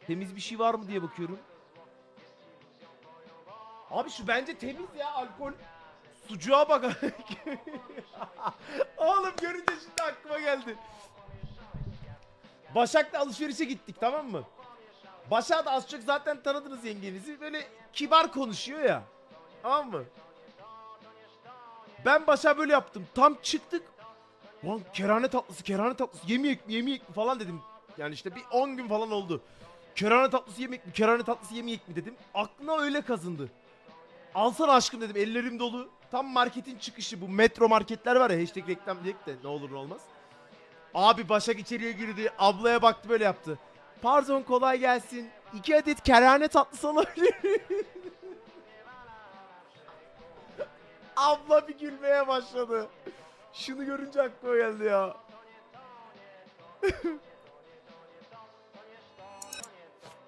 Temiz bir şey var mı diye bakıyorum. Abi şu bence temiz ya, alkol. Sucuğa bak. Oğlum görünce şimdi aklıma geldi. Başak'la alışverişe gittik, tamam mı? Başak da az çok zaten tanıdınız yengenizi. Böyle kibar konuşuyor ya. Tamam mı? Ben Başak'a böyle yaptım. Tam çıktık. Lan kerane tatlısı, kerane tatlısı yemeyek mi, yemeyek mi falan dedim. Yani işte bir 10 gün falan oldu. Kerane tatlısı yemek mi, kerane tatlısı yemeyek mi dedim. Aklına öyle kazındı. Alsana aşkım dedim, ellerim dolu. Tam marketin çıkışı, bu metro marketler var ya, hashtag reklam diyecek de ne olur ne olmaz. Abi Başak içeriye girdi, ablaya baktı böyle yaptı. Pardon, kolay gelsin. 2 adet kerane tatlısı olabilir. Abla bir gülmeye başladı. Şunu görünce aklıma geldi ya.